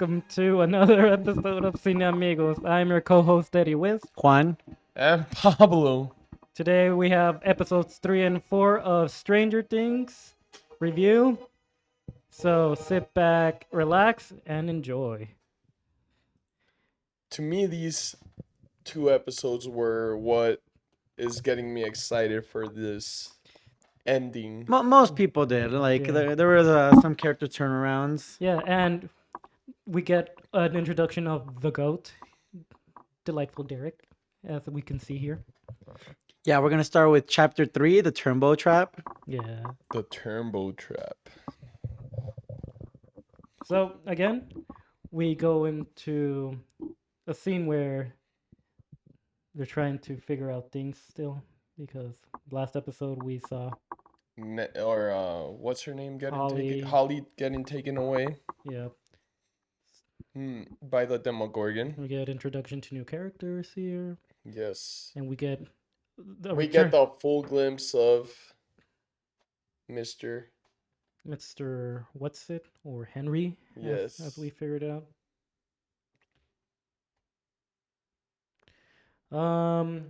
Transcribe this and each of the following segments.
welcome to another episode of CineAmigos. I'm your co-host Eddie Wiz. Juan. And Pablo. Today we have episodes 3 and 4 of Stranger Things review. So sit back, relax, and enjoy. To me, these two episodes were what is getting me excited for this ending. Most people did. Like Yeah. there was some character turnarounds. Yeah, and we get an introduction of the GOAT, delightful Derek, as we can see here. Yeah, we're gonna start with chapter 3, the Turnbow trap. Yeah. The Turnbow trap. So again, we go into a scene where they're trying to figure out things still, because last episode we saw What's her name getting Holly. taken? Holly getting taken away Yeah, by the Demogorgon. we get introduction to new characters here, Yes. and we get We get the full glimpse of Mr. Mr. What's it or Henry, Yes. as we figured out.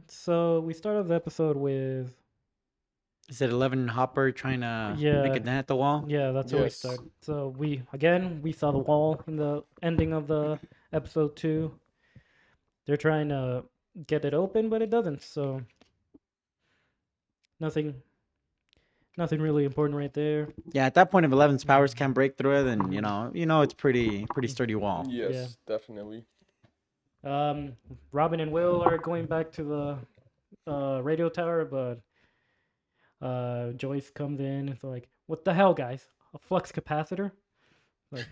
So we started the episode with Is it 11 and Hopper trying to Yeah. make a dent at the wall? yeah, that's where we Yes. start. So we saw the wall in the ending of the episode 2. They're trying to get it open, but it doesn't. So nothing really important right there. Yeah, at that point, if 11's powers can't break through it, then you know it's pretty sturdy wall. Yes, Yeah. definitely. Robin and Will are going back to the radio tower, but Joyce comes in. It's like, what the hell, guys? A flux capacitor? Like,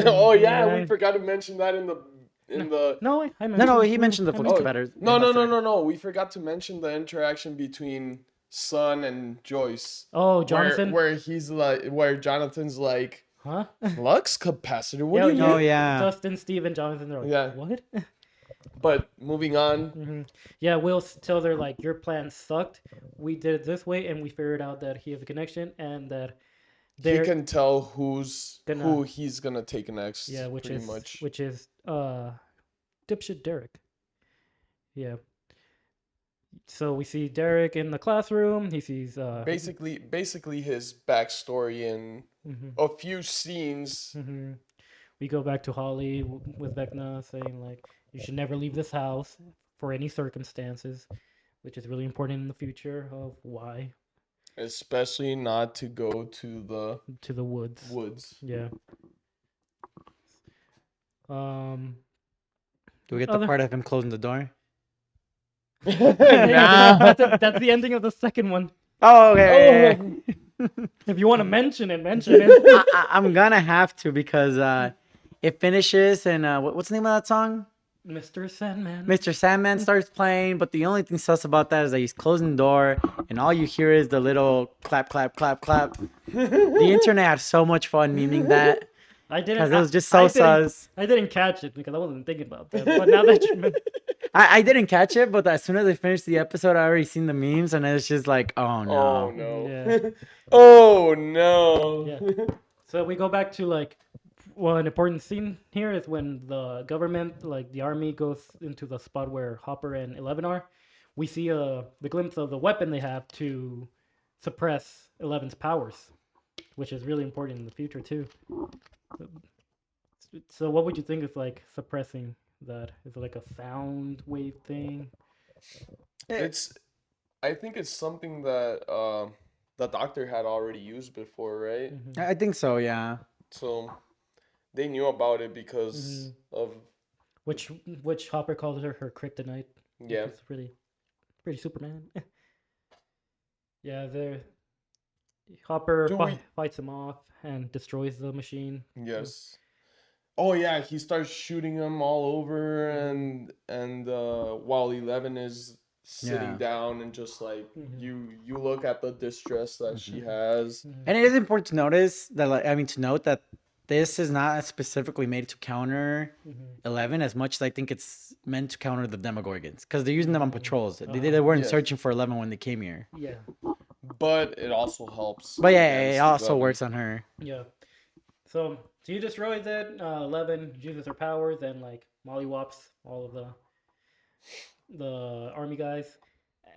Oh yeah, yeah. we forgot to mention that in the no, I mentioned. No, he mentioned the I flux Oh, capacitor. No. We forgot to mention the interaction between Sun and Joyce. Oh, Jonathan. Where he's like, where Jonathan's like, Huh? flux capacitor. What do you Oh mean? yeah. Dustin, Steve, and Jonathan. They're like, Yeah. what? But moving on. Mm-hmm. Yeah, Will tells her like, your plan sucked. We did it this way, and we figured out that he has a connection, and that He can tell who gonna- he's gonna take next. yeah, which pretty is much. dipshit Derek. Yeah. So we see Derek in the classroom. He sees Basically his backstory in mhm, a few scenes. mhm. We go back to Holly with Vecna saying like, you should never leave this house for any circumstances, which is really important in the future of why Especially not to go to the to the woods. woods. Yeah. Do we get the part of him closing the door? Nah. That's the ending of the second one. Oh, okay. If you want to mention it. I'm gonna have to because it finishes and what's the name of that song? Mr. Sandman. Mr. Sandman starts playing, but the only thing sus about that is that he's closing the door, and all you hear is the little clap, clap, clap, clap. The internet had so much fun memeing that I didn't. because it was just so sus. I didn't catch it because I wasn't thinking about that. But now that you I didn't catch it, but as soon as I finished the episode, I already seen the memes, and it's just like, oh no. Oh no. Yeah. Oh no. Yeah. So we go back to like one important scene here is when the government, like the army, goes into the spot where Hopper and 11 are. We see the glimpse of the weapon they have to suppress 11's powers, which is really important in the future too. So what would you think is like suppressing that? Is it like a sound wave thing? I think it's something that the doctor had already used before, right? Mhm. I think so, yeah. So they knew about it because of Which Hopper calls her kryptonite. yeah. Which is pretty Superman. Yeah, Hopper fights him off and destroys the machine. Yes. Oh yeah, he starts shooting them all over, and while 11 is sitting Yeah. down and just like Mhm. you look at the distress that she has. And it is important to notice that, to note that this is not specifically made to counter 11 as much as I think it's meant to counter the Demogorgons because they're using them on patrols. They weren't Yes. searching for 11 when they came here. Yeah. But it also helps. But yeah, it against also 11. works on her. Yeah. So you destroys it. 11 uses her powers and like mollywops all of the army guys,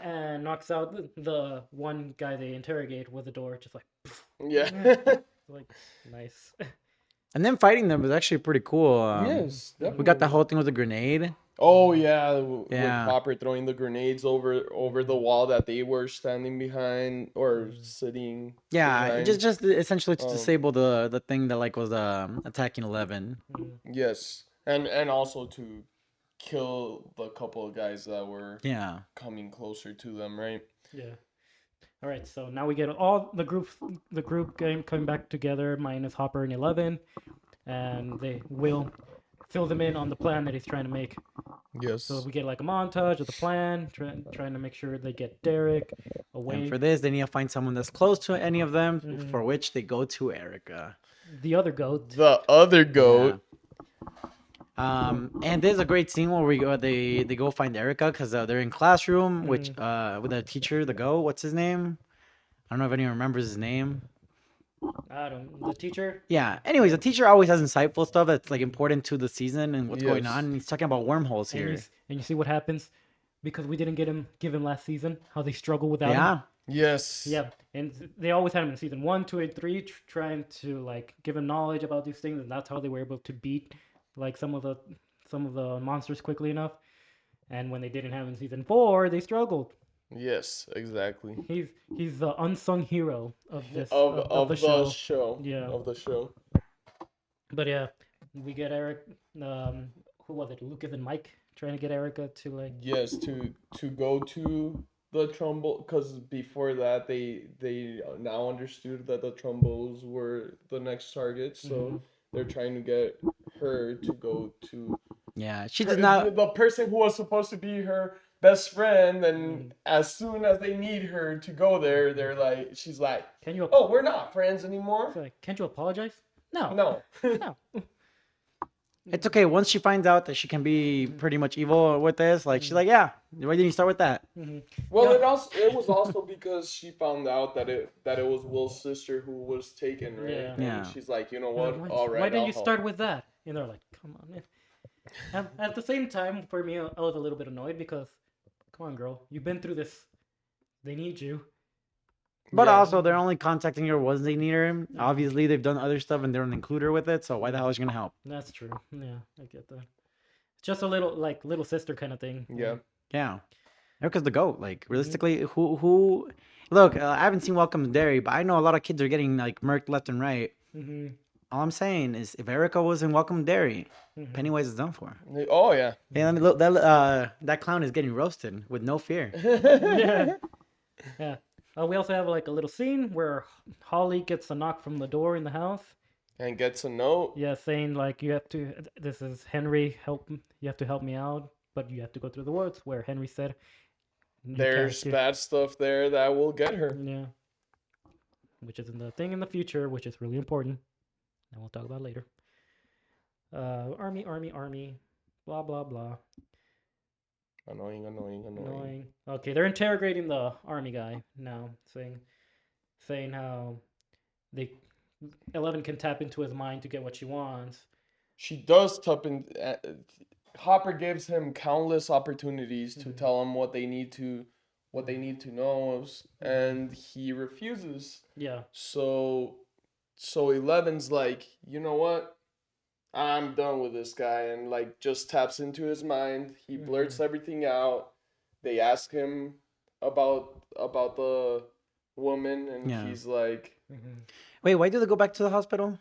and knocks out the one guy they interrogate with the door, just like, Yeah. like nice. And then fighting them was actually pretty cool. Yes, We got the definitely. whole thing with the grenade. Oh yeah, with Yeah. Hopper throwing the grenades over the wall that they were standing behind or sitting Yeah, behind. just essentially to Um, disable the thing that like was attacking 11. yes, and also to kill the couple of guys that were Yeah. coming closer to them, right? Yeah. All right. So now we get all the group game coming back together, minus Hopper and 11, and they will fill them in on the plan that he's trying to make. So Yes. we get like a montage of the plan, trying to make sure they get Derek And away. for this, they need to find someone that's close to any of them, Mhm. for which they go to Erica. The other goat. The other Yeah. goat. And there's a great scene where they go find Erica because they're in classroom, which with the teacher, the goat, what's his name? I don't know if anyone remembers his name. I don't. The teacher. Yeah. Anyways, the teacher always has insightful stuff that's like important to the season and what's going on. Yes. And he's talking about wormholes And here. you see what happens because we didn't give him last season. How they struggle without him. Yeah. Yes. Yeah, and they always had him in season 1, 2, and 3, trying to like give him knowledge about these things, and that's how they were able to beat like some of the monsters quickly enough. And when they didn't have him in season 4, they struggled. Yes, exactly. He's the unsung hero of this of the Of the show. show. Yeah, Of the show. but yeah, we get Eric. Who was it? Lucas and Mike trying to get Erica to like. Yes, to go to the Trumbo, because before that they now understood that the Trumbos were the next target, so they're trying to get her to go to Yeah. She her, does not. the person who was supposed to be her best friend, and Mhm. as soon as they need her to go there, they're like, she's like, Can you? oh, we're not friends anymore. Like, can't you apologize? No, No. no. It's okay. Once she finds out that she can be pretty much evil with this, like she's like, yeah. Why didn't you start with that? Well, Yeah. it was also because she found out that it was Will's sister who was taken, right? Yeah. And Yeah. she's like, you know Like, what? All right, why didn't I'll you help. start with that? And they're like, come on, man. At the same time, for me, I was a little bit annoyed because, come on, girl, you've been through this. They need you. But Yeah. also, they're only contacting her once they need her. Obviously, they've done other stuff and they don't include her with it. So why the hell is she gonna help? That's true. Yeah, I get that. It's just a little like little sister kind of thing. Yeah. Yeah, Erica's the goat. Like realistically, who? Look, I haven't seen Welcome to Derry, but I know a lot of kids are getting like murked left and right. Mm-hmm. All I'm saying is, if Erica was in Welcome to Derry, Mm-hmm. Pennywise is done for. Oh yeah. Hey, let me look. That clown is getting roasted with no fear. Yeah, yeah. We also have like a little scene where Holly gets a knock from the door in the house. And gets a note. Yeah, saying like you have to. This is Henry. You have to help me out, but you have to go through the woods. Where Henry said, you There's can't do. bad stuff there that will get her. Yeah, which is the thing in the future, which is really important, and we'll talk about later. Army, blah blah blah. Annoying. Okay, they're interrogating the army guy now, saying how they 11 can tap into his mind to get what she wants. She does tap in. Hopper gives him countless opportunities to tell him what they need to know, and he refuses. Yeah. So 11's like, you know what? I'm done with this guy, and like just taps into his mind. He blurts everything out. They ask him about the woman, and Yeah. he's like, Wait, why do they go back to the hospital?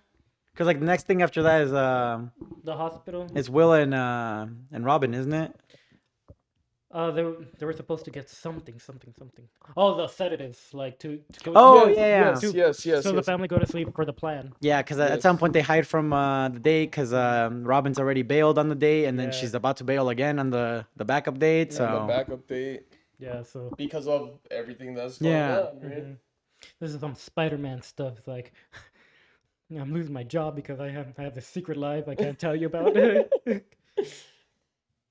Because like the next thing after that is The hospital. it's Will and Robin, isn't it? They were supposed to get something. Oh, the sedatives, like to go. Oh, yes, yeah. yes. So the family go to sleep for the plan. Yeah, because at some point they hide from the date because Robin's already bailed on the date, and then Yeah. she's about to bail again on the backup date. So on the backup date Yeah. So because of everything that's going Yeah. on, right? this is some Spider-Man stuff. It's like I'm losing my job because I have this secret life I can't tell you about.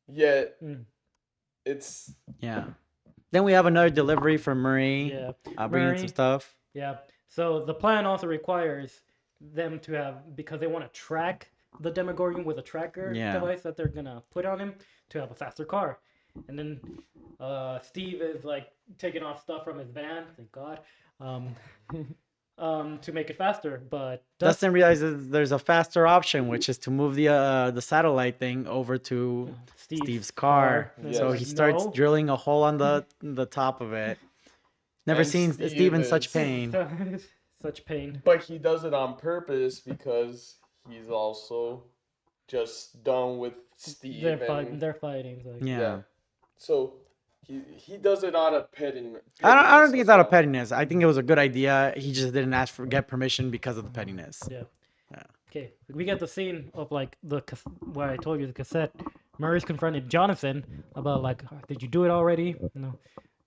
Yet Mm. it's yeah. Then we have another delivery from Marie, Yeah. bringing in Murray. some stuff. Yeah. So the plan also requires them to have, because they want to track the Demogorgon with a tracker Yeah. device that they're gonna put on him to have a faster car. And then Steve is like taking off stuff from his van, thank God, um, to make it faster. But Dustin realizes there's a faster option, which is to move the satellite thing over to Steve's car. And So they're he like, starts no. drilling a hole on the top of it. Never And seen Steve in such is- pain. Such pain. But he does it on purpose because he's also just done with Steve. They're and, fighting. They're fighting. Like, Yeah. So he does it out of pettiness. I don't think it's out of well. pettiness. I think it was a good idea. He just didn't ask for get permission because of the pettiness. yeah. Yeah. Okay, we get the scene of like where I told you the cassette. Murray's confronted Jonathan about like, did you do it already?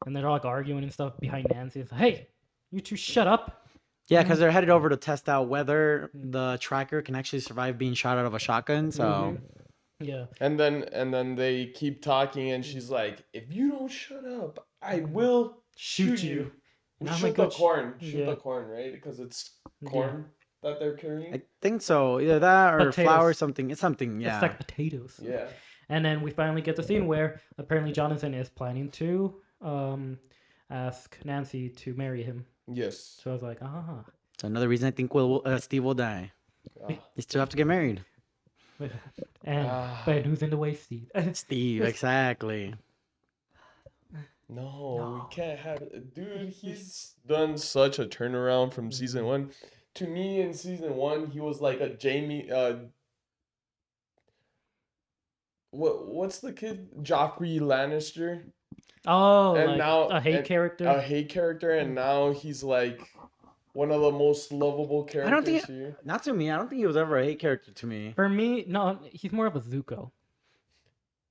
And they're like arguing and stuff behind Nancy. It's like, hey, you two shut up. Yeah, because they're headed over to test out whether the tracker can actually survive being shot out of a shotgun. So Yeah. And then they keep talking, and she's like, "If you don't shut up, I will shoot you." And I'm Shoot like, the "Good sh-" corn. Shoot yeah. the corn, right? Because it's corn that they're carrying. I think so. Either that or Potatoes. flour, something. It's something. Yeah. It's like potatoes. Yeah. And then we finally get the scene where apparently Jonathan is planning to ask Nancy to marry him. Yes. So I was like, So another reason I think Steve will die. Ah. He still have to get married. And but who's in the way, Steve? Steve, exactly. No, we can't have it. Dude, he's done such a turnaround from season one. To me, in season one, he was like a Jamie. What's the kid? Joffrey Lannister. Oh, And like now a hate character. A hate character, and now he's like one of the most lovable characters I don't think here. not to me. I don't think he was ever a hate character to me. For me, no, he's more of a Zuko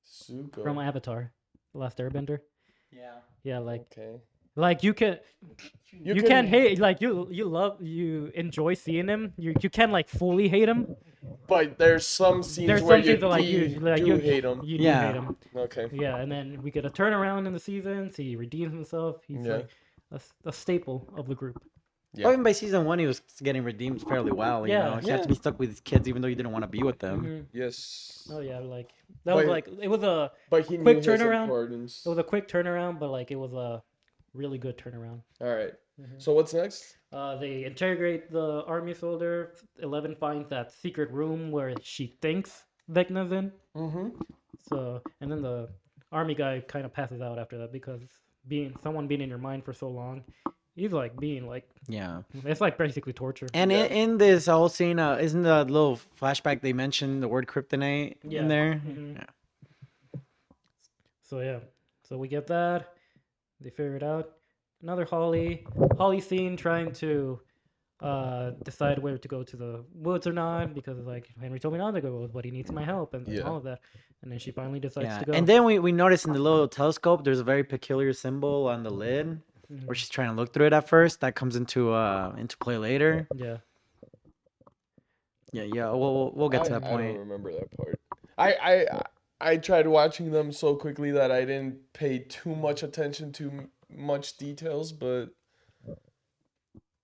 Zuko. from Avatar, The Last Airbender. Yeah. Yeah, Okay. like you can't hate, like you enjoy seeing him. You can like fully hate him. But there's some scenes There's where some you scenes that, like, do hate him. You do Yeah. hate him. Okay. Yeah, and then we get a turnaround in the season. So he redeems himself. He's Yeah. like a staple of the group. Yeah. Well, even by season one, he was getting redeemed fairly well. You Yeah. know, he had to be stuck with his kids even though he didn't want to be with them. Mhm. Yes. Oh yeah, like that was But- like it was a But he knew quick his turnaround. importance. It was a quick turnaround, but like it was a really good turnaround. All right. Mhm. So what's next? They interrogate the army soldier. 11 finds that secret room where she thinks Vecna's in. Mm-hmm. So, and then the army guy kind of passes out after that because someone being in your mind for so long, he's like being like, Yeah. it's like basically torture. And Yeah. in this whole scene, isn't the little flashback they mentioned the word kryptonite Yeah. in there? Mhm. Yeah. So yeah, so we get that. They figure it out. Another Holly scene trying to decide whether to go to the woods or not because like Henry told me not to go, but he needs my help and Yeah. all of that. And then she finally decides Yeah. to go. And then we notice in the little telescope, there's a very peculiar symbol on the lid Mhm. where she's trying to look through it at first. That comes into play later. Yeah. Yeah. We'll get to that I point. don't remember that part. I tried watching them so quickly that I didn't pay too much attention to much details, but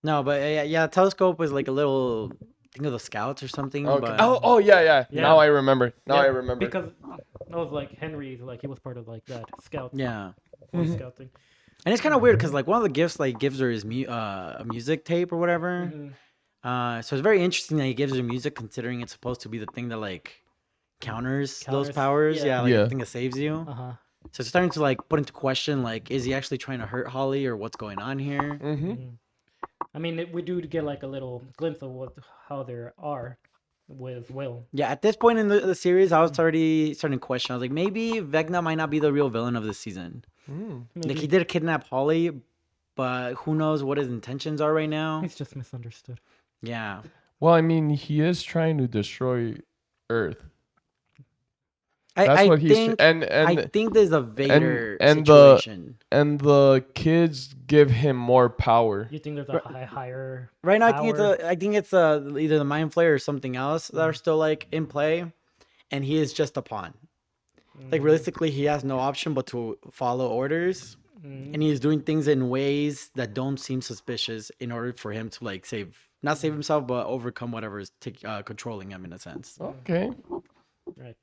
No, but yeah, telescope was like a little thing of the scouts or something. okay. But Oh yeah. Yeah. Now I remember. Now Yeah, I remember. because that was like Henry, like he was part of like that scout, yeah. Boy Mhm. Scout thing. And it's kind of weird because like one of the gifts like gives her his a music tape or whatever. Mhm. So it's very interesting that he gives her music considering it's supposed to be the thing that like counters those Counters, powers. yeah. Yeah, like Yeah. the thing that saves you. Uh-huh. So it's starting to like put into question like is he actually trying to hurt Holly or what's going on here? Mm-hmm. Mhm. I mean, we do get like a little glimpse of how they are with Will. Yeah, at this point in the series, I was already starting to question. I was like, maybe Vecna might not be the real villain of this season. Mm. Like Maybe he did kidnap Holly, but who knows what his intentions are right now? he's just misunderstood. Yeah. Well, I mean, he is trying to destroy Earth. I That's what he's think and I think there's a Vader and the- situation. and the kids give him more power. You think there's a higher Right now, power? I think it's either the Mind Flayer or something else that are still like in play, and he is just a pawn. Like Mhm. realistically, he has no option but to follow orders. and he's doing things in ways that don't seem suspicious in order for him to like not save himself, but overcome whatever is controlling him in a sense. Okay. Right.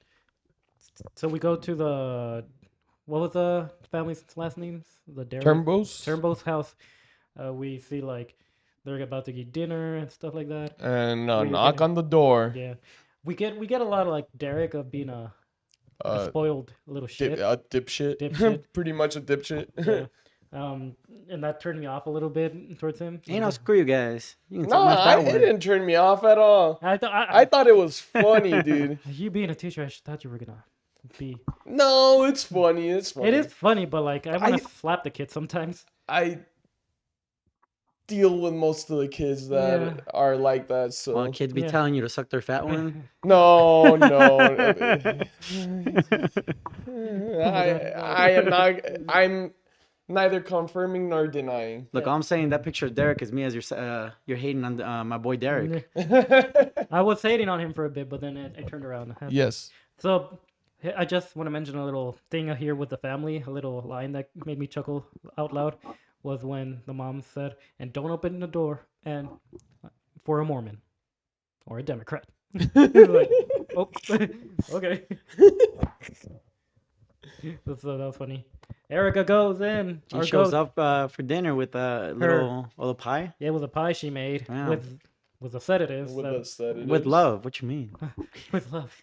So we go to the what was the family's last names? The Turnbows. Turnbow's house. We see like they're about to get dinner and stuff like that. And We knock get- on the door. Yeah, we get a lot of like Derek of being a spoiled little shit. Dipshit. Dipshit. Pretty much a dipshit. Yeah. And that turned me off a little bit towards him. Hey, no, screw you guys. You can No, take my fat it one. didn't turn me off at all. I thought I thought it was funny, dude. you being a teacher, I thought you were gonna be. No, it's funny. It's funny. It is funny, but like I want I- to slap the kid sometimes. I deal with most of the kids that Yeah. are like that. So Well, kids be Yeah. telling you to suck their fat one. no. I am not. I'm neither confirming nor denying. Look, all I'm saying, that picture of Derek is me as you're hating on my boy Derek. I was hating on him for a bit, but then it turned around. Yes. So I just want to mention a little thing here with the family. A little line that made me chuckle out loud was when the mom said, "And don't open the door and for a Mormon or a Democrat." Like, oh, okay. That was funny. Erica goes in. She or shows goes- up for dinner with a little pie Yeah, it was a pie she made Wow. with a sedative. With so- the sedatives. with love. What you mean? with love.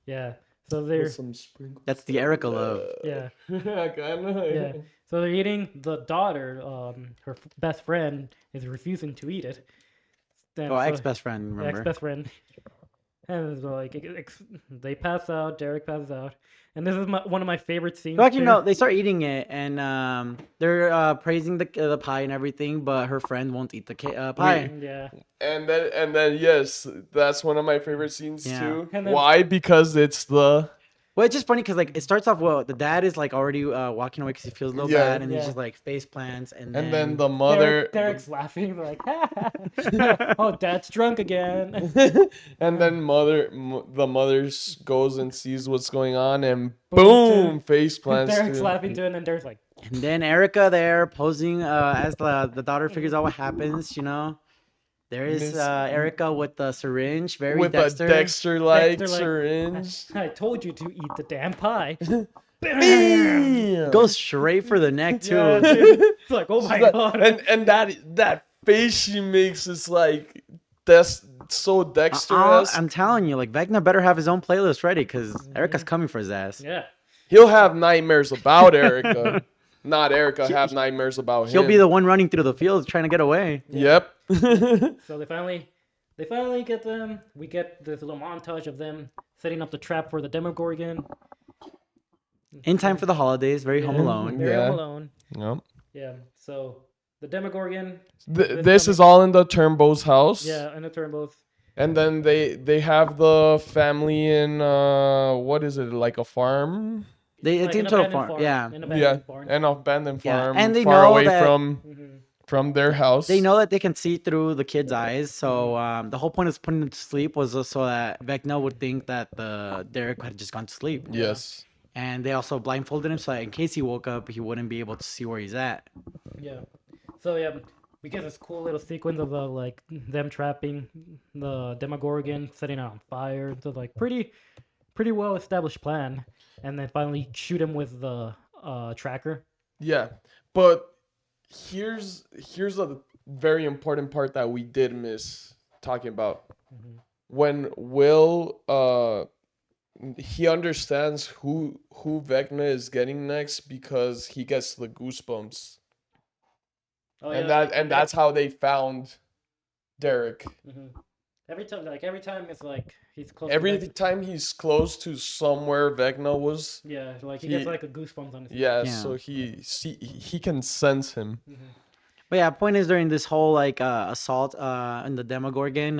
Yeah. So they're With some sprinkles. That's the Erica love. yeah. Kinda. Yeah. So they're eating. The daughter, her best friend, is refusing to eat it. Oh, ex-best friend, remember? Ex-best friend. And it's like they pass out. Derek passes out, and this is one of my favorite scenes. So actually, too. no, they start eating it, and they're praising the pie and everything, but her friend won't eat the pie. Yeah. And then yes, that's one of my favorite scenes Yeah. too. And then- Why? Because it's the Well, it's just funny because like it starts off well. The dad is like already walking away because he feels a little Yeah. bad, and Yeah. he's just like face plants, and and then the mother Derek's laughing like, "Oh, Dad's drunk again." and then the mother goes and sees what's going on and Boom, boom, face plants. Derek's too. laughing too, and then Derek's like, And then Erica there posing as the daughter figures out what happens. There is Miss- Erica with the syringe, very with Dexter. a Dexter-like Dexter-like- syringe. I told you to eat the damn pie. Bam! Goes straight for the neck too. Yeah, dude. It's like, oh my That- god. and that face she makes is like that's so Dexter-esque. I'm telling you, like Vecna better have his own playlist ready because Erica's coming for his ass. Yeah. He'll have nightmares about Erica. Not Erica have nightmares about him. He'll be the one running through the fields trying to get away. Yep. So they finally get them. We get this little montage of them setting up the trap for the Demogorgon. In time for the holidays, very Home Yeah. Alone. Very Yeah. Home Alone. Yep. Yeah. So the Demogorgon. This is all in the Turnbow's house. Yeah, and the Turnbows. And then they have the family in what is it, like a farm? They Like it's an into a abandoned farm. Yeah. An Yeah, abandoned barn. an abandoned Yeah, farm, and they far know away that- from their house. They know that they can see through the kid's eyes, so the whole point of putting them to sleep was so that Vecna would think that the Derek had just gone to sleep. Yes. And they also blindfolded him so that in case he woke up, he wouldn't be able to see where he's at. Yeah. So yeah, we get this cool little sequence of like them trapping the Demogorgon, setting it on fire. So like pretty well established plan, and then finally shoot him with the tracker. Yeah, but here's a very important part that we did miss talking about. Mhm. When Will he understands who Vecna is getting next because he gets the goosebumps. Oh, And yeah, that's how they found Derek. Mhm. Every time it's like he's close. Every to time he's close to somewhere Vecna was, yeah, like he he- gets like a goosebumps on his. yeah, Yeah. so he can sense him. Mhm. But yeah, point is during this whole like assault in the Demogorgon,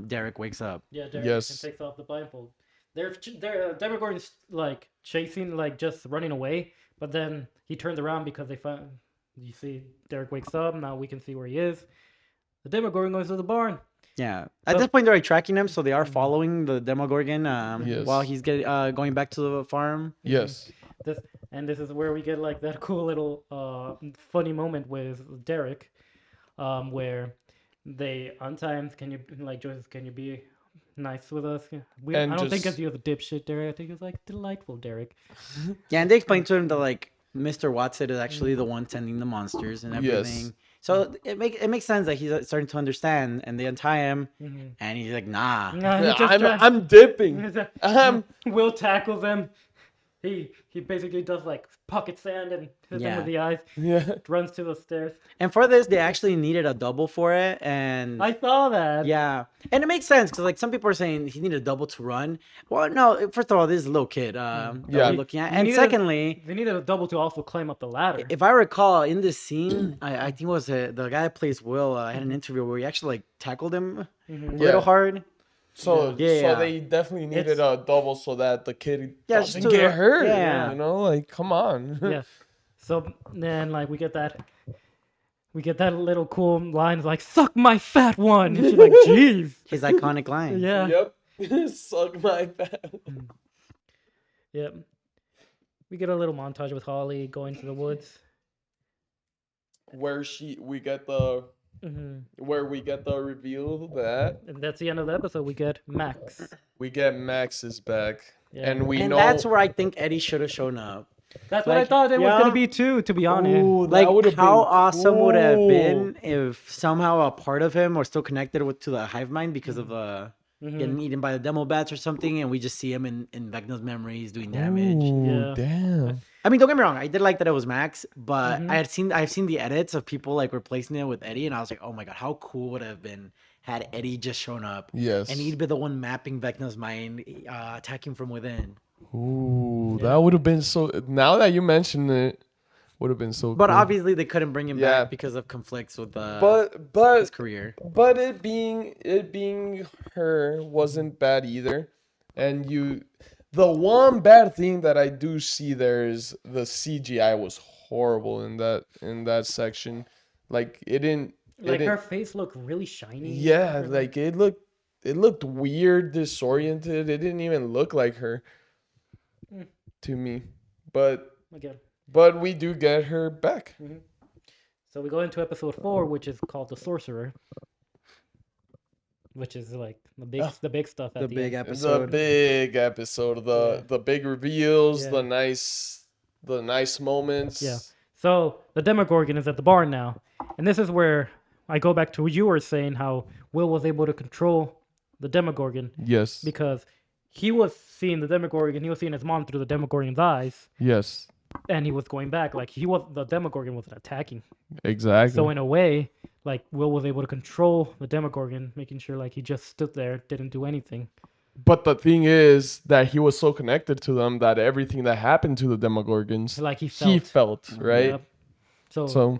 Derek wakes up. Yeah, Derek Yes. and takes off the blindfold. They're Demogorgon's like chasing, like just running away, but then he turns around because they find. You see, Derek wakes up. Now we can see where he is. The Demogorgon goes to the barn. Yeah. At So- this point, they're like tracking him, so they are following the Demogorgon Yes. while he's going back to the farm. Yes. And this is where we get like that cool little funny moment with Derek, where they on times can you like Joyce, can you be nice with us? Yeah. I And don't think just it's you the dipshit Derek. I think it's like delightful Derek. Yeah, and they explained to him that like Mr. Watson is actually the Mm. one sending the monsters and yes. everything. So it makes sense that he's starting to understand, and they untie him, Mm-hmm. and he's like, nah. Nah, he Yeah, just tries. I'm dipping. I'm Will tackles him. He basically does like pocket sand and hits him with Yeah. the eyes. yeah. Runs to the stairs. And for this, they actually needed a double for it, and I saw that. yeah, and it makes sense because like some people are saying he needed a double to run. Well, no, first of all, this is a little kid that we're Yeah. looking at, He and needed, secondly, they needed a double to also climb up the ladder. if I recall, in this scene, I think it was the guy that plays Will. I had an interview where he actually like tackled him Mhm. a little Yeah. hard. So Yeah. so they definitely needed It's- a double so that the kid Yeah, just doesn't to- get hurt. yeah. You know, like come on. Yeah. So then like we get that little cool line like "suck my fat one." And she's like, "Jeez." His iconic line. Yeah. Yep. Suck my fat. Yep. We get a little montage with Holly going to the woods. Where Hmm. we get the reveal that And that's the end of the episode. We get Max. we get Max's back. Yeah. And we And know that's where I think Eddie should have shown up. That's what I Like, thought it was yeah. gonna be too. To be honest. Ooh, Like, that would have how been awesome would it have cool. been if somehow a part of him was still connected to the hive mind because of Mhm. getting eaten by the demo bats or something, and we just see him in Vecna's memories doing damage. Ooh, Yeah. damn. I mean, don't get me wrong, I did like that it was Max, but Mhm. I've seen the edits of people like replacing it with Eddie, and I was like, oh my god, how cool would it have been had Eddie just shown up, Yes. and he'd be the one mapping Vecna's mind, attacking from within. Ooh, Yeah. that would have been so. Now that you mention it, would have been so. But cool. obviously, they couldn't bring him Yeah. back because of conflicts with but his career. but it being her wasn't bad either, and the one bad thing that I do see there is the CGI was horrible in that section, like it didn't. Like it her didn't, face looked really shiny. yeah, Her, like it looked weird, disoriented. It didn't even look like her Mm. to me, but again. we do get her back. Mhm. So we go into episode 4, which is called the Sorcerer, which is like the big stuff at The the big end. The episode. big episode, the big reveals, Yeah. the nice moments. Yeah. So the Demogorgon is at the barn now, and this is where I go back to what you were saying, how Will was able to control the Demogorgon Yes. because he was seeing the Demogorgon, he was seeing his mom through the Demogorgon's eyes, Yes. and he was going back. Like the Demogorgon wasn't attacking. Exactly. So in a way, like Will was able to control the Demogorgon, making sure like he just stood there, didn't do anything. But the thing is that he was so connected to them that everything that happened to the Demogorgons, Like he he felt. felt, right? Yep. So, So,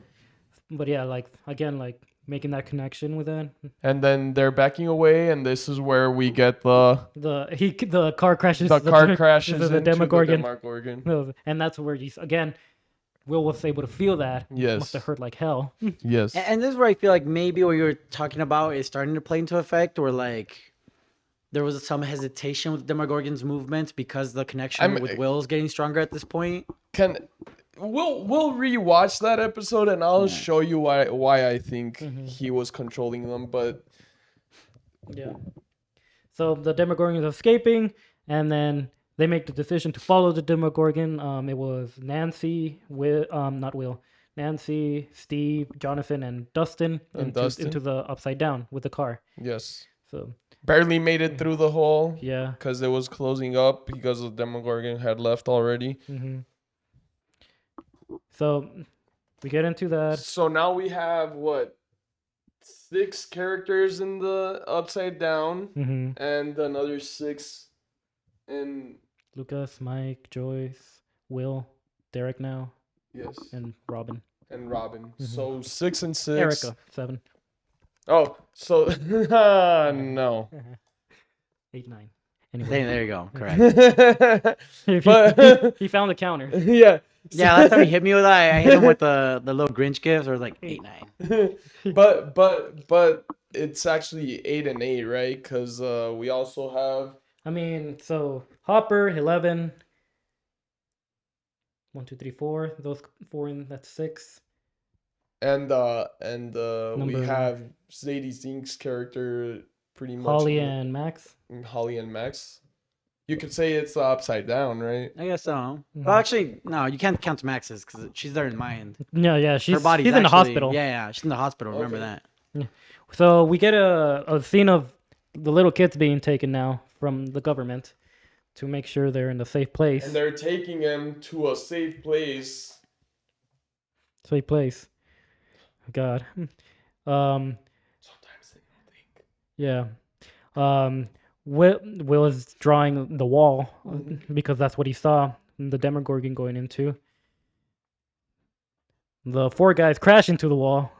but yeah, like again, like making that connection with that. and then they're backing away, and this is where we get The car crashes. the car crashes into the into Demogorgon. the Demogorgon. No, and that's where he's again. Will was able to feel that. Yes. Must have hurt like hell. Yes. And this is where I feel like maybe what you're talking about is starting to play into effect, or like there was some hesitation with Demogorgon's movements because the connection with Will's getting stronger at this point. We'll rewatch that episode and I'll show you why I think he was controlling them, but Yeah. So the Demogorgon is escaping, and then they make the decision to follow the Demogorgon. It was Nancy, not Will, Nancy, Steve, Jonathan, and Dustin into the Upside Down with the car. yes. So Barely made it through the hole yeah. because it was closing up because the Demogorgon had left already. Hmm. So we get into that. So now we have 6 characters in the Upside Down Hmm. and another 6 in Lucas, Mike, Joyce, Will, Derek now, yes, and Robin. and Robin. So 6 and 6. Erica, 7. Oh, so no. 8, 9. Hey, Anyway, there you go. Correct. But he found the counter. yeah. Yeah, last time he hit me with that, I hit him with the little Grinch gifts, or like 8, 9. but it's actually 8 and 8, right? Because we also have I mean, so Hopper, 11. 1, 2, 3, 4. Those 4 and that's 6. And we Number have Zadie Zink's character pretty much Holly and Max. Holly and Max. You could say it's upside down, right? I guess so. Mhm. Well, actually, no, you can't count Max's because she's there in my end. No, yeah, Her body's she's in the actually- hospital. Yeah, she's in the hospital. Remember Okay. that? So we get a scene of the little kids being taken now from the government to make sure they're in a safe place. And they're taking him to a safe place. Safe place. God. Sometimes they think. Yeah. Will is drawing the wall because that's what he saw the Demogorgon going into. The 4 guys crash into the wall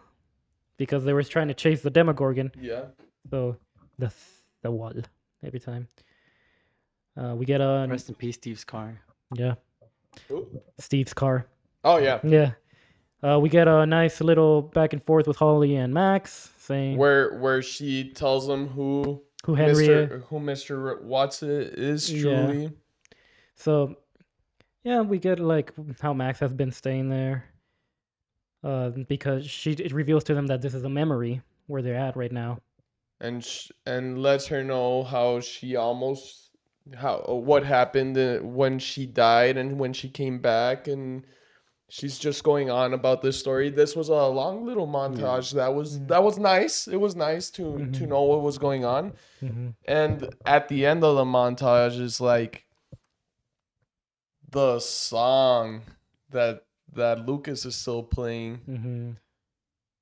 because they were trying to chase the Demogorgon. Yeah. So the wall every time. We get a Rest in peace, Steve's car. yeah Ooh. Steve's car. Oh yeah. Yeah. We get a nice little back and forth with Holly and Max saying Where she tells him who Henry Mr. Watson is Yeah. truly. So, yeah, we get like how Max has been staying there. Because it reveals to them that this is a memory where they're at right now. And lets her know how she almost what happened when she died and when she came back, and she's just going on about this story. This was a long little montage that was nice. It was nice to know what was going on. Mm-hmm. And at the end of the montage is like the song that Lucas is still playing Mm-hmm.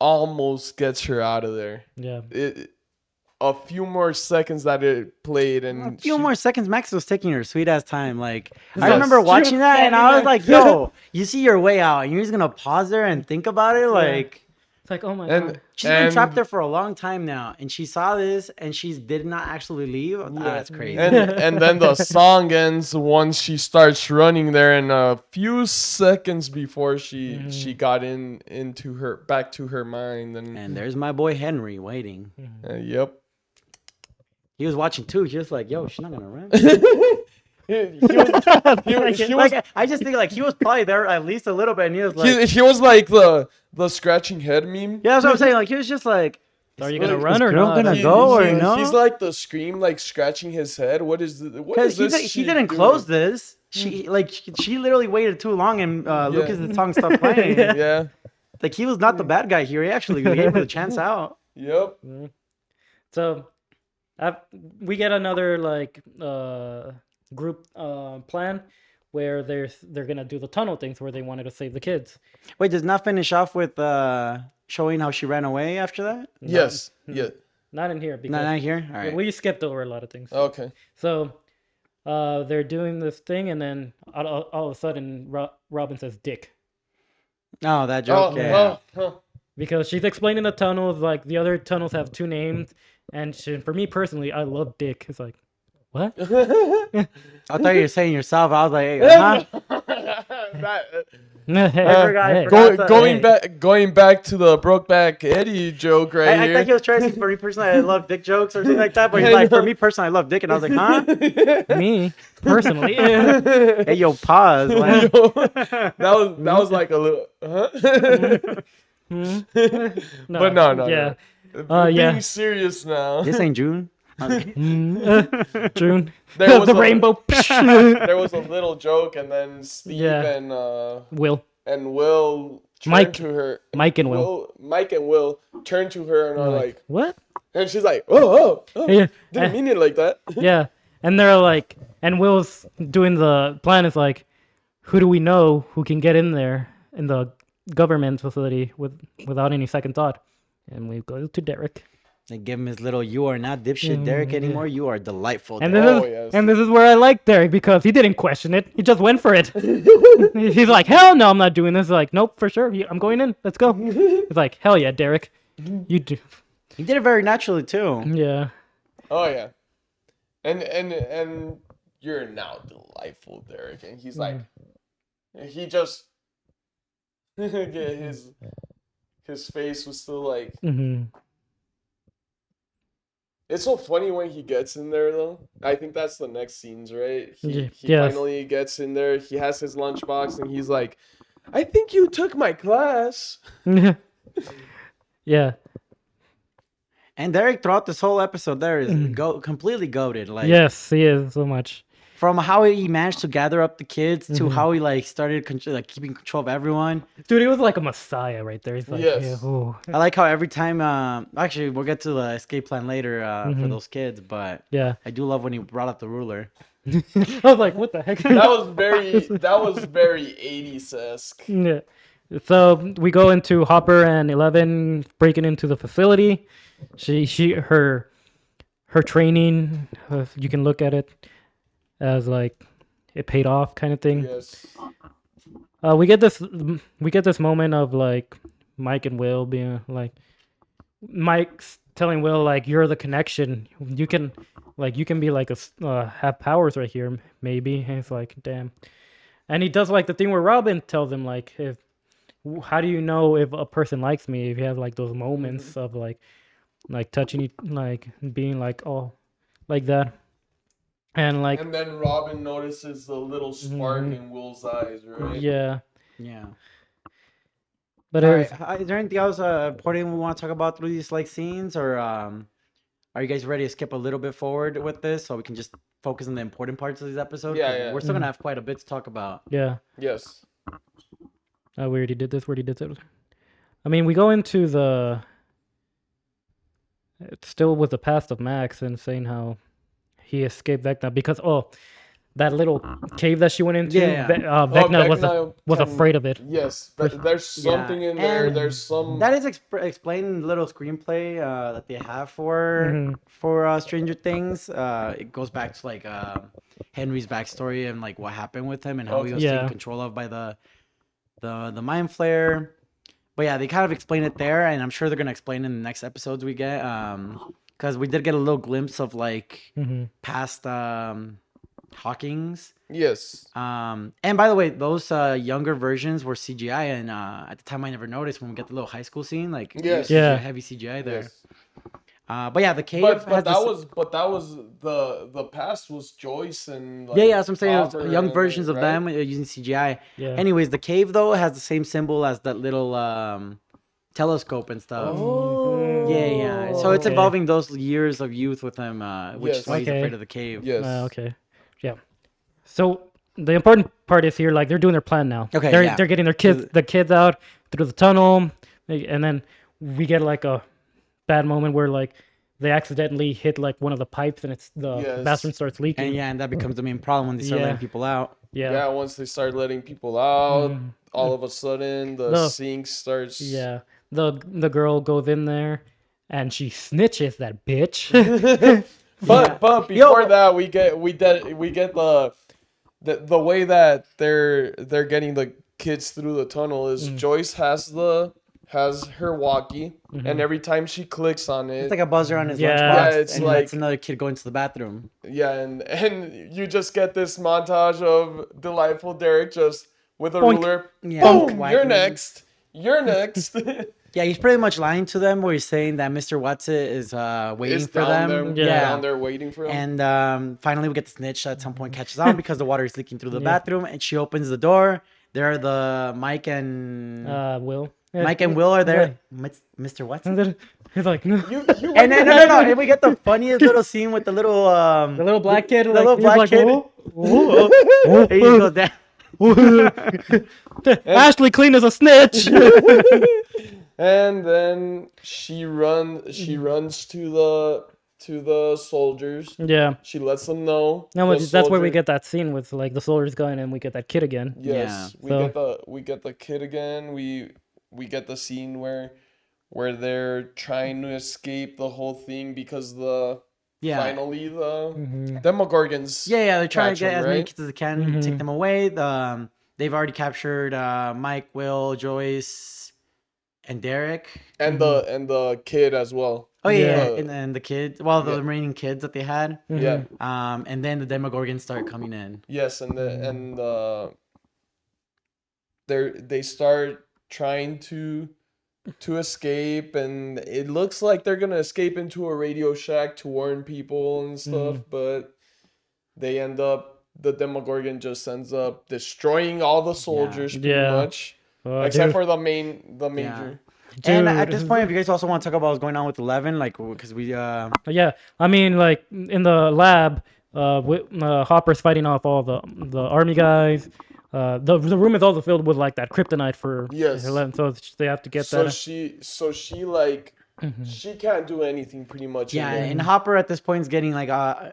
almost gets her out of there. Yeah. A few more seconds that it played, and A few more seconds, Max was taking her sweet ass time. Like I Yes. remember She was watching that, and I was standing like, there. "Yo, you see your way out, and you're just gonna pause there and think about it." Like It's like, oh my And god. she's been trapped there for a long time now, and she saw this, and she did not actually leave. That's crazy. and then the song ends once she starts running there, and a few seconds before she got into her back to her mind, And there's my boy Henry waiting. Yep. He was watching too. He was like, "Yo, she's not gonna run." He was Like I just think like he was probably there at least a little bit, and he was like, he was like the scratching head meme. "Yeah, that's what I'm saying." Like he was just like, Are you Like, gonna is run or girl not? gonna go or no? He's like the scream, like scratching his head. What is Because this? he didn't close this. She literally waited too long, and Lucas' song stopped playing. Yeah. Like he was not the bad guy here. He actually gave her the chance out. Yep. So, we get another like group plan where they're gonna do the tunnel things where they wanted to save the kids. Wait, does not finish off with showing how she ran away after that? Yes. Yeah. Not in here because Not here. All right. we skipped over a lot of things. Okay. So, they're doing this thing, and then all of a sudden, Robin says "dick" Oh, that joke. Yeah. because she's explaining the tunnels. Like the other tunnels have 2 names, and for me personally, I love Dick. It's like, what? I thought you were saying yourself. I was like, hey, huh? Hey. Going back to the Brokeback Eddie joke right I here. thought he was trying to say for me personally, I love dick jokes or something like that. But he's like, for me personally, I love dick, and I was like, huh? Me personally. Hey, yo, pause. Like, that was like a little. No, But no. Yeah. Being Yeah. serious now. this ain't June. June. There was The a- rainbow. There was a little joke, and then Steve Yeah. and Will. Will turned Mike. to her. Mike and Will. Mike and Will turned to her and are like, What? and she's like, oh, Yeah. didn't mean it like that. Yeah. And they're like, and Will's doing the plan is like, who do we know who can get in there in the government facility without any second thought? And we go to Derek. They give him his little, you are not dipshit Derek anymore. You are delightful. And Derek." this Oh, is yes. this is where I like Derek because he didn't question it. He just went for it. He's like, hell no, I'm not doing this. Like, nope, for sure. I'm going in. Let's go. He's like, hell yeah, Derek. You do. He did it very naturally too. Yeah. Oh yeah, and you're now delightful, Derek. And he's like, he just his face was still like, Mm-hmm. It's so funny when he gets in there though. I think that's the next scenes, right? He Yes. finally gets in there. He has his lunchbox and he's like, "I think you took my class." Yeah. And Derek, throughout this whole episode, there is Mm. completely goaded. Like Yes, he is so much. from how he managed to gather up the kids to Mhm. how he like started like keeping control of everyone. Dude, he was like a messiah right there. He's like, Yes. yeah, oh. I like how every time. Actually, we'll get to the escape plan later for Mhm. those kids, but Yeah. I do love when he brought up the ruler. I was like, what the heck? That was very 80s esque. Yeah. So we go into Hopper and 11 breaking into the facility. Her training. You can look at it as like it paid off kind of thing. Yes. We get this moment of like Mike and Will being like Mike's telling Will like you're the connection. You can be like have powers right here maybe. And it's like damn. And he does like the thing where Robin tells him like if how do you know if a person likes me if you have like those moments of like touching like being like oh like that and like And then Robin notices the little spark mhm, in Will's eyes, right? yeah Yeah. but All it right. was Is there anything else important we want to talk about through these like scenes, or are you guys ready to skip a little bit forward with this so we can just focus on the important parts of these episodes? Yeah, 'Cause yeah. we're still gonna Mhm. have quite a bit to talk about. yeah Yes. we already did this I mean we go into the it's still with the past of Max and saying how he escaped Vecna because that little cave that she went into Yeah. Vecna Vecna was can. afraid of it Yes, First- there's Yeah, something in there. and There's some. that is explained in the little screenplay that they have Mhm. for Stranger Things. It goes back to like Henry's backstory and like what happened with him and how he Okay. was taken Yeah. control of by the mind flayer. But yeah, they kind of explain it there, and I'm sure they're gonna explain in the next episodes we get. Because we did get a little glimpse of like Mhm. past Hawkings. Yes. And by the way, those younger versions were CGI, and at the time I never noticed when we get the little high school scene, like they use Yes. CGI, Yeah. heavy CGI there. Yes. But yeah, the cave But has this. that was the past was Joyce and like Yeah, that's what I'm saying. It was Hopper young and, versions of right? them using CGI. Yeah. Anyways, the cave though has the same symbol as that little telescope and stuff. Oh. Yeah. So it's Okay. involving those years of youth with him, which is Yes. why he's Okay. afraid of the cave. Yes. Okay. Yeah. So the important part is here, like they're doing their plan now. Okay, They're yeah. they're getting So the kids out through the tunnel, and then we get like a bad moment where like they accidentally hit like one of the pipes and it's the Yes. bathroom starts leaking. And yeah, and that becomes the main problem when they start Yeah. letting people out. Yeah. Yeah. Once they start letting people out, Mhm. all of a sudden the The- sink starts. Yeah. The girl goes in there and she snitches that bitch. But Yeah. before that, we get the way that they're getting the kids through the tunnel is Joyce has her walkie, and every time she clicks on it, It's like a buzzer on his Yeah. lunchbox, Yeah, it's and he lets like- another kid go into the bathroom. yeah, and you just get this montage of delightful Derek just with a Boink. ruler. Yeah, Boom! You're whacking. next. You're next. Yeah, he's pretty much lying to them, where he's saying that Mr. Watson is waiting Is for down them. there, Yeah. down there waiting for them. And finally, we get the snitch at some point catches on because the water is leaking through the Yeah. bathroom, and she opens the door. There are the Mike and Will. Will are there. Mr. Watson. And then he's like, You And then no, and we get the funniest little scene with the little the little black kid. the little black kid. "Oh, And he just goes down. Ashley Clean is a snitch. And then she runs to the soldiers. Yeah. She lets them know. No, the that's where we soldier- get that scene with like the soldier's gun, and we get that kid again. Yes, Yeah. we get the kid again. We get the scene where they're trying to escape the whole thing because finally the Demogorgons. Yeah, they're trying catch to get them, as many right? kids as they can, take them away. They've already captured Mike, Will, Joyce, and Derek. And the kid as well. Oh yeah, Yeah. and then the kids. Well, the Yeah. remaining kids that they had. Yeah. And then the Demogorgons start coming in. Yes, and they start trying to to escape, and it looks like they're gonna escape into a Radio Shack to warn people and stuff, but they end up the Demogorgon just ends up destroying all the soldiers pretty Yeah. much, except Dude, for the major. And at this point, if dude. you guys also want to talk about what's going on with 11, like, because we, Yeah, I mean, like in the lab, Hopper's fighting off all the army guys. The room is also filled with like that kryptonite for Yes. 11, so they have to get So that. she like she can't do anything pretty much. yeah, in there. and Hopper at this point is getting like,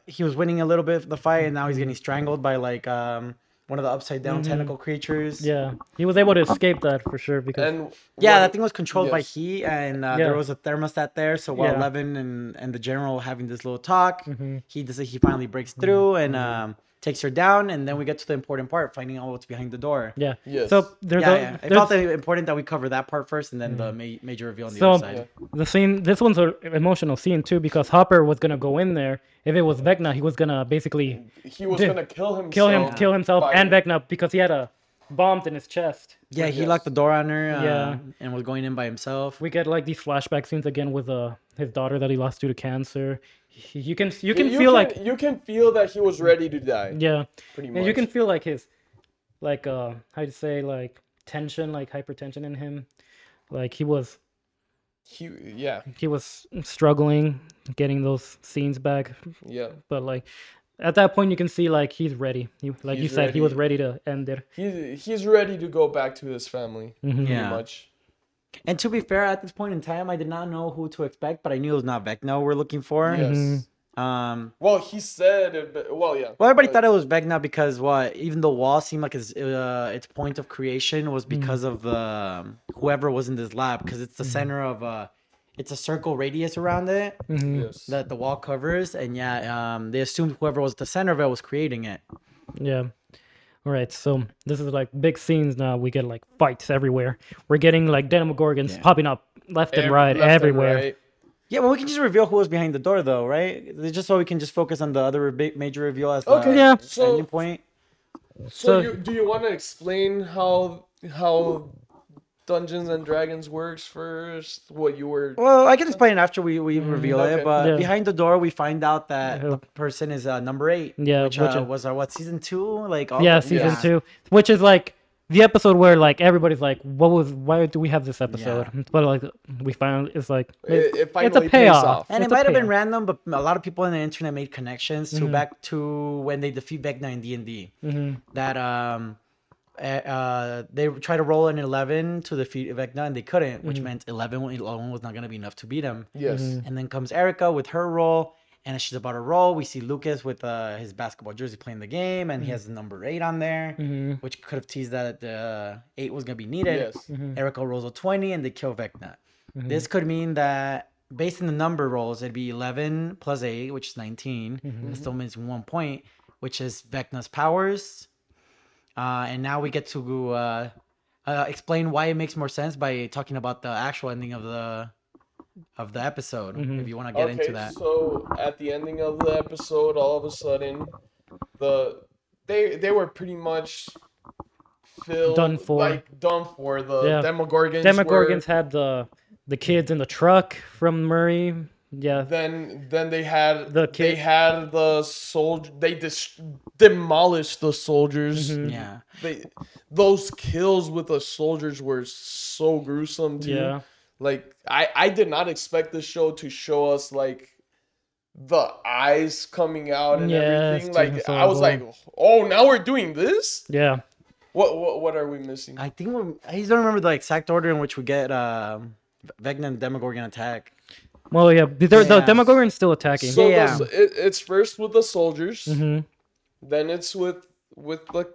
he was winning a little bit of the fight, and now he's getting strangled by like one of the upside down tentacle creatures. Yeah, he was able to escape that for sure because And Yeah, what- that thing was controlled by yes. heat, and Yeah. there was a thermostat there. So while Yeah. 11 and the general were having this little talk, he finally breaks through and takes her down, and then we get to the important part, finding out what's behind the door. yeah. Yes. So there's Yeah, a I felt it important that we cover that part first, and then the major reveal on the So other side. the scene, this one's an emotional scene too because Hopper was gonna go in there. If it was Vecna, he was gonna basically he was Dude, gonna kill himself. kill himself by- and Vecna because he had a bomb in his chest. Yeah, he Yes. locked the door on her, Yeah. and was going in by himself. We get like these flashback scenes again with his daughter that he lost due to cancer. You can You feel like you can feel that he was ready to die. yeah, Pretty and much. you can feel like his like how to say like tension, like hypertension in him. Like he was struggling getting those scenes back, Yeah. but like at that point you can see like he's ready. Like you He's said, he was ready. ready to end it. He's ready to go back to his family. Pretty Yeah. much. And to be fair, at this point in time, I did not know who to expect, but I knew it was not Vecna we're looking for. Yes. Um, Well, he said it, well, yeah. well, everybody thought it was Vecna because even the wall seemed like its point of creation was because of whoever was in this lab, because it's the center of it's a circle radius around it Yes. that the wall covers, and they assumed whoever was at the center of it was creating it. Yeah. All right, so this is like big scenes now. We get like fights everywhere. We're getting like Demogorgons popping up left and right Left and everywhere. right. Yeah, well, we can just reveal who was behind the door, though, right? Just so we can just focus on the other major reveal as Okay, the yeah. ending point. So, So- do you want to explain how Dungeons and Dragons works first? What you were Well, I can explain it after we reveal okay. it, but Yeah. behind the door, we find out that Yeah. the person is number 8. Yeah, which which was our season 2? Like all Yeah, the- season Yes. 2, which is like the episode where like everybody's like, why do we have this episode? But like we found it's like it it's finally a pays payoff. off. And It's it a might have been payoff. random, but a lot of people on the internet made connections to back to when they defeat Vecna in D&D. That they tried to roll an 11 to defeat Vecna and they couldn't, which meant 11 alone was not going to be enough to beat him. Yes. And then comes Erica with her roll, and as she's about to roll, we see Lucas with his basketball jersey playing the game, and he has the number 8 on there, which could have teased that the 8 was going to be needed. Yes. Erica rolls a 20, and they kill Vecna. This could mean that based on the number rolls, it'd be 11 plus 8, which is 19. That still means 1 point, which is Vecna's powers. And now we get to explain why it makes more sense by talking about the actual ending of the episode. If you want to get into that. So at the ending of the episode, all of a sudden, they were pretty much filled, Done for. like done for. The Yeah. Demogorgons. Demogorgons had the kids in the truck from Murray. Yeah. Then they had The they kid- had the soldier. They demolished the soldiers. Yeah. Those kills with the soldiers were so gruesome too. Yeah. Like I did not expect the show to show us like the eyes coming out and Yes, everything. Like it's I was like, horrible. oh, now we're doing this. Yeah. What are we missing? I think I don't remember the exact order in which we get Vecna and Demogorgon attack. Well, yeah. The Yeah. Demogorgon's still attacking. So Yeah. it's first with the soldiers, Mm-hmm. then it's with the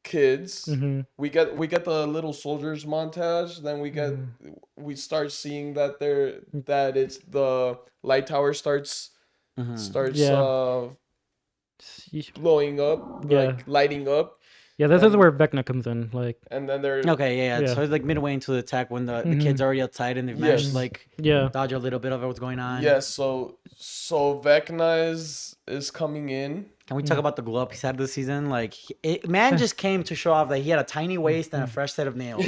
kids. Mm-hmm. We get the little soldiers montage. Then we start seeing that it's the light tower starts Yeah. blowing up, Yeah. like lighting up, Yeah, this is where Vecna comes in. Like, and then they're Okay, yeah. Yeah. So it's like midway into the attack when the kids are already outside and they've managed to like yeah. dodge a little bit of what's going on. yeah. So Vecna is coming in. Can we talk about the glow up he's had this season? Like, man just came to show off that he had a tiny waist and a fresh set of nails.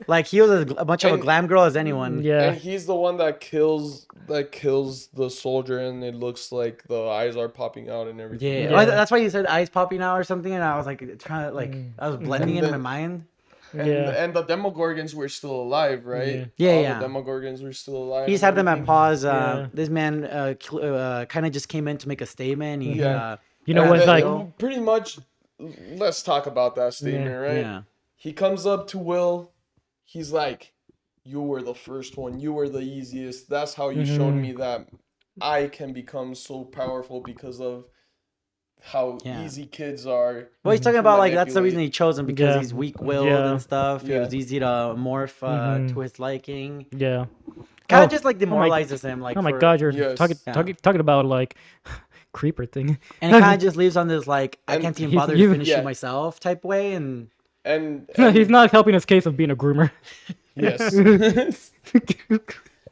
Like he was as much of a And- glam girl as anyone. Yeah. And he's the one that kills the soldier, and it looks like the eyes are popping out and everything. Yeah, right? Yeah. that's why you said eyes popping out or something, and I was like trying to I was blending And it in my then- mind. And the Demogorgons were still alive, right? Yeah, All yeah. the Demogorgons were still alive. He just and had them at everything. pause. Yeah. This man kind of just came in to make a statement. He, Yeah. You know And what's then like? pretty much, let's talk about that statement, right? yeah. He comes up to Will. He's like, "You were the first one. You were the easiest. That's how you showed me that I can become so powerful because of how Yeah. easy kids are." Well, he's talking to about like that's the reason manipulate. he chose him because Yeah. he's weak-willed Yeah. and stuff. He Yeah. was easy to morph to his liking. Yeah. Kind Oh, of just like demoralizes him. Like Oh my for, God, you're Yes. talking about like creeper thing. and it kind of just leaves on this like I And can't even he's- bother to you- finish Yeah. you myself type way. And And He's not helping his case of being a groomer. yes.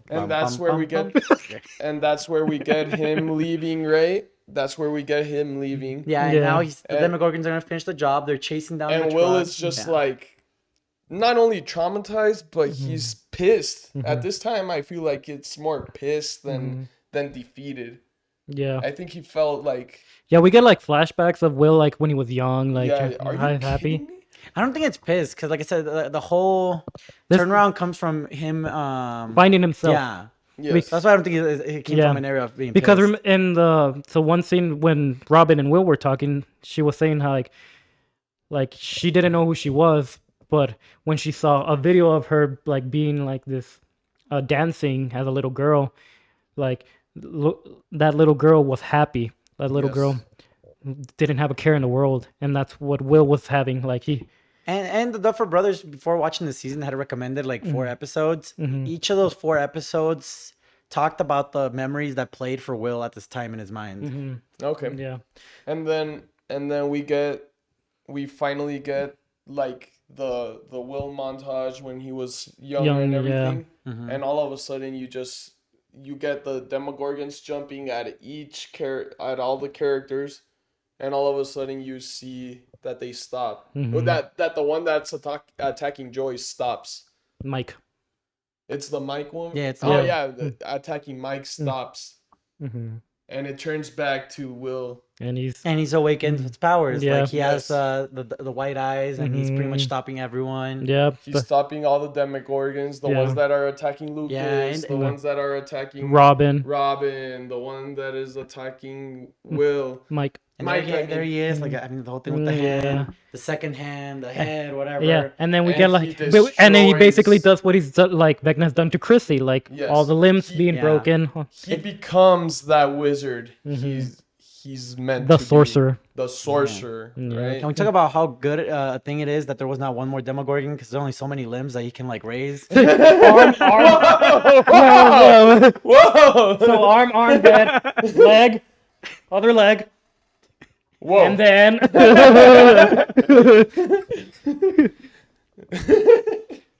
And that's where we get and that's where we get him leaving, right? That's where we get him leaving. Yeah, and Yeah. now the And- Demogorgons are gonna finish the job. They're chasing down the And Will truck. is just Yeah. like not only traumatized, but he's pissed. Mhm. At this time I feel like it's more pissed than defeated. Yeah. I think he felt like Yeah, we get like flashbacks of Will like when he was young, like yeah, are you happy. kidding me? I don't think it's pissed because, like I said, the whole This- turnaround comes from him. Finding himself. Yeah, Yes. that's why I don't think it came Yeah. from an area of being Because pissed. in the one scene when Robin and Will were talking, she was saying how like she didn't know who she was, but when she saw a video of her like being like this dancing as a little girl, like that little girl was happy. That little Yes. girl didn't have a care in the world, and that's what Will was having. Like he And the Duffer Brothers, before watching the season, had recommended like 4 episodes. Mhm. Each of those 4 episodes talked about the memories that played for Will at this time in his mind. Mhm. Okay. Yeah. And then we finally get like the Will montage when he was younger Young, and yeah. everything. Mhm. And all of a sudden you get the Demogorgons jumping at at all the characters, and all of a sudden you see that they stop. Mhm. Or that the one that's attacking Joy stops. Mike. It's the Mike one. Yeah, it's oh Will. yeah, the attacking Mike stops, Hmm. and it turns back to Will. And he's And he's awakened to his powers. Yeah. Like he has Yes. the white eyes, and he's pretty much Mhm. stopping everyone. yeah, He's stopping all the Demogorgons, the Yeah. ones that are attacking Lucas, and- the ones that are attacking Robin, Robin, the one that is attacking Will. Mike. And Mike, there he is. Like I mean, the whole thing with the Yeah. hand, the second hand, the head, whatever. Yeah, and then we And get he like, and then he basically destroys- does what he's done, like Vecna's done to Chrissy, like Yes. all the limbs being Yeah. broken. He becomes that wizard. Mhm. He's meant The to be. sorcerer. The sorcerer, Yeah. right? Can we talk about how good a thing it is that there was not one more Demogorgon because there's only so many limbs that he can like raise? Arm, Whoa! Whoa! So arm, dead, leg, other leg, Whoa! and then.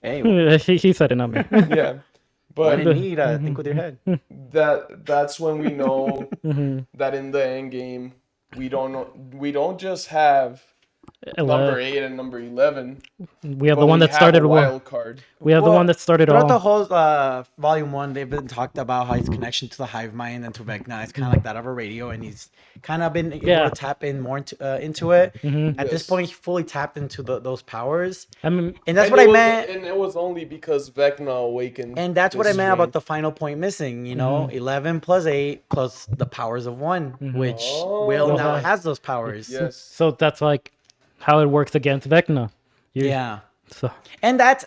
Hey, he said it, not me. yeah, I but didn't need think with your head. that's when we know Mhm. that in the end game we don't just have number 8 and number 11. We have but the one we that started a war. wild card. We have the Well, one that started Throughout all. the whole volume 1, they've been talked about how his connection to the hive mind and to Vecna is kind of like that of a radio, and he's kind of been able Yeah. to tap in more into it. Mhm. At this Yes. point, he fully tapped into those powers, I mean, and that's And what it I was- meant. And it was only because Vecna awakened. And that's what I this meant about strength. the final point missing. You know, 11 plus 8 plus the powers of 1, which Will Oh. now Well, has those powers. Yes. so that's like how it works against Vecna. Yeah. So And that's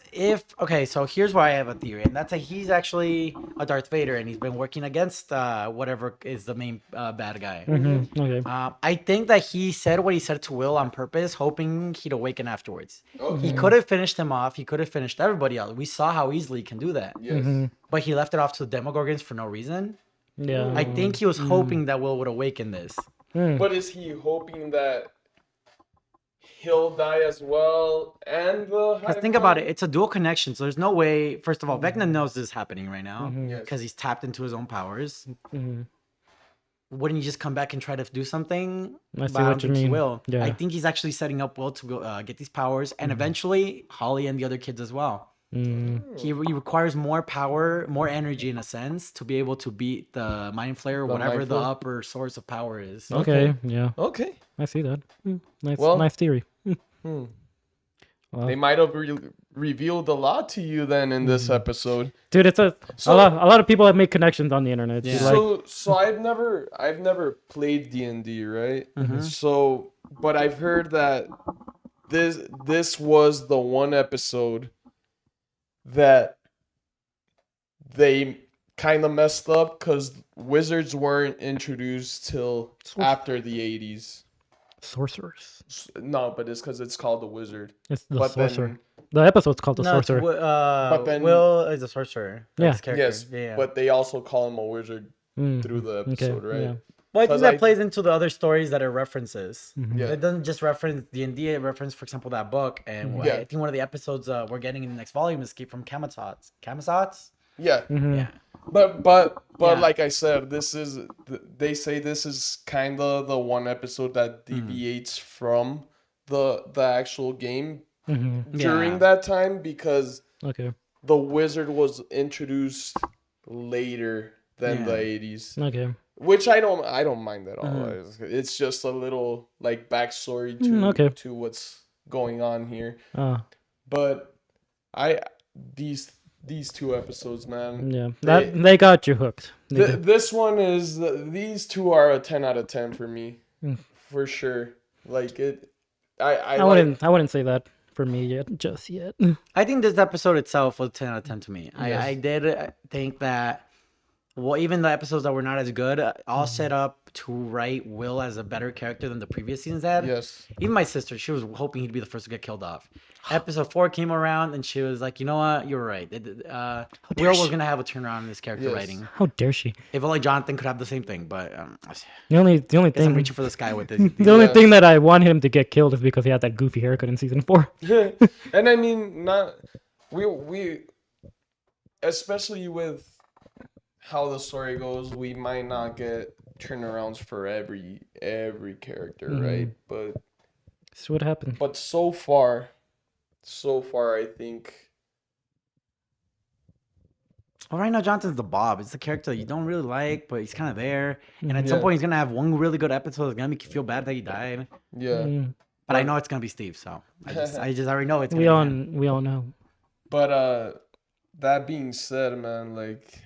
okay, so here's why I have a theory, and that's that he's actually a Darth Vader, and he's been working against whatever is the main bad guy. okay. I think that he said what he said to Will on purpose, hoping he'd awaken afterwards. Okay. He could have finished him off. He could have finished everybody else. We saw how easily he can do that. Yes. But he left it off to the Demogorgons for no reason. Yeah. I think he was hoping that Will would awaken this. But is he hoping that he'll die as well and the Because Hive think about it, Mind? it's a dual connection. So there's no way. First of all, Vecna knows this is happening right now Mhm. Yes. because he's tapped into his own powers. Mhm. wouldn't you just come back and try to do something? I see But I what don't you think he mean. will. Yeah. I think he's actually setting up Will to go, get these powers, and eventually Holly and the other kids as well. He requires more power, more energy in a sense, to be able to beat the Mind Flayer, The whatever Mind the Flayer? upper source of power is. Okay. Yeah. Okay. I see that. Nice. Well- Nice theory. Hmm. Wow. They might have revealed a lot to you then in this episode. Dude, it's a So- lot of people have made connections on the internet. Yeah. Like, So I've never played D&D, right? Mhm. So, but I've heard that this was the one episode that they kind of messed up because wizards weren't introduced till after the 80s. sorcerers. No, but it's because it's called the wizard. It's the But sorcerer. then, The episode's called the No, it's sorcerer. But then- Will is a sorcerer. That's Yeah. his character. yes, Yeah. but they also call him a wizard Mm. through the Okay. episode, right? Yeah. Well, I think 'Cause that I- plays into the other stories that it references. Yeah. It doesn't just reference D&D. It references, for example, that book. And Yeah. I think one of the episodes we're getting in the next volume is Escape from Camazotz. Camazotz? Yeah. Mhm. Yeah. But Yeah. like I said, they say this is kind of the one episode that deviates from the actual game Mhm. during Yeah. that time because Okay. the wizard was introduced later than the Yeah. 80s, Okay. which I don't mind at all. It's just a little like backstory to Okay. to what's going on here. But these two episodes, man. Yeah. They got you hooked. They did. This one is these two are a 10 out of 10 for me, Mm. for sure. Like it, I wouldn't say that for me yet, just yet. I think this episode itself was 10 out of 10 to me. Yes. I did think that, well, even the episodes that were not as good, all set up to write Will as a better character than the previous seasons had. Yes. Even my sister, she was hoping he'd be the first to get killed off. Episode 4 came around and she was like, you know what? You're right. Will was going to have a turnaround in this character Yes. writing. How dare she? If only Jonathan could have the same thing, but The only guess I'm thing reaching for the sky with it. the only Yeah. thing that I want him to get killed is because he had that goofy haircut in season 4. And I mean, not we especially with how the story goes, we might not get turnarounds for every character, right? But That's what happened. so far I think Well, right now, Jonathan's the Bob. It's the character you don't really like, but he's kind of there. And at Yeah. some point, he's going to have one really good episode that's going to make you feel bad that he died. yeah. But I know it's going to be Steve, so I just already know it's going We to all be him. we all know. But that being said, man, like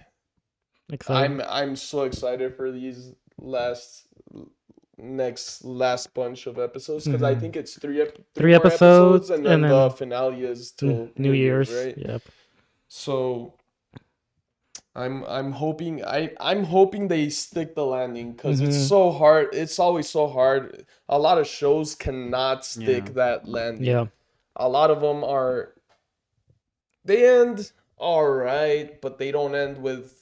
Excited. I'm so excited for these last bunch of episodes because I think it's three Three more episodes, and then and the then finale is till New Year's, right? Yep. So I'm hoping I'm hoping they stick the landing because it's so hard. It's always so hard. A lot of shows cannot stick Yeah. that landing. Yeah. A lot of them they end all right, but they don't end with.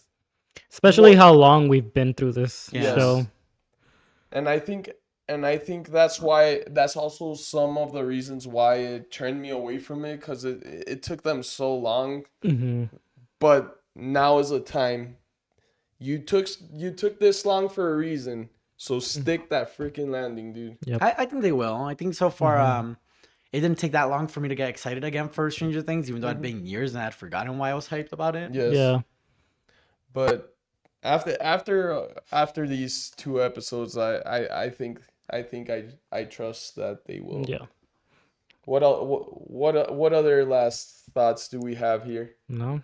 Especially how long we've been through this Yes. show. And I think that's also some of the reasons why it turned me away from it because it took them so long. Hmm. But now is the time. You took this long for a reason. So stick that freaking landing, dude. Yep. I think they will. I think so far, it didn't take that long for me to get excited again for Stranger Things, even though it'd been years and I'd forgotten why I was hyped about it. Yes. Yeah. But after these two episodes, I think I trust that they will. Yeah. What other last thoughts do we have here? No.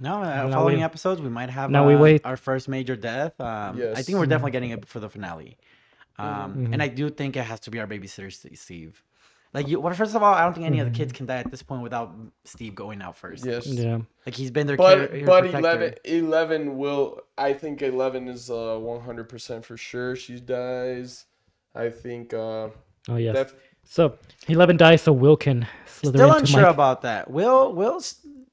No, Now following we- episodes, we might have now we wait. our first major death. Yes. I think we're definitely getting it for the finale. And I do think it has to be our babysitter, Steve. Like, first of all, I don't think any of the kids can die at this point without Steve going out first. Yes. Yeah. Like, he's been their But protector. 11 will. I think 11 is 100% for sure. She dies. I think. Oh yes. Def- So 11 dies, so Will can slither Still into unsure Mike. about that.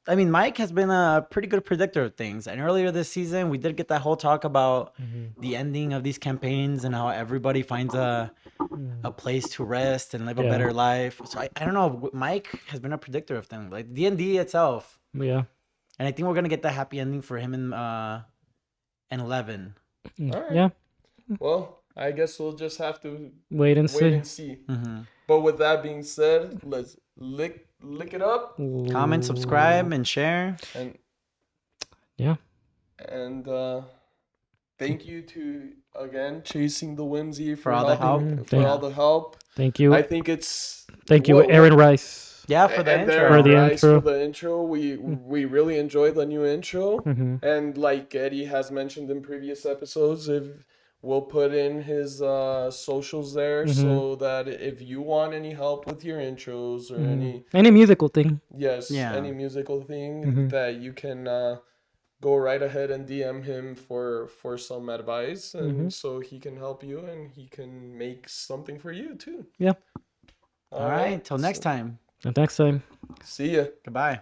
I mean, Mike has been a pretty good predictor of things. And earlier this season, we did get that whole talk about the ending of these campaigns and how everybody finds a place to rest and live a Yeah. better life. So I don't know. Mike has been a predictor of things, like D&D itself. Yeah. And I think we're gonna get the happy ending for him and 11. All right. Yeah. Well, I guess we'll just have to Wait and see. see. Mm-hmm. But with that being said, let's lick it up Comment, subscribe, and share. and Yeah. and thank you to again chasing the whimsy For all the help. for all Yeah. the help. Thank you. I think it's Thank you, Aaron Rice. Yeah, for the and intro. For the Rice intro. for the intro. We really enjoyed the new intro, Mhm. and like Eddie has mentioned in previous episodes, if we'll put in his socials there so that if you want any help with your intros or Any musical thing. any musical thing Mhm. that you can go right ahead and DM him for some advice, and so he can help you and he can make something for you too. Yeah. All right. Till next time. And next time. See ya. Goodbye.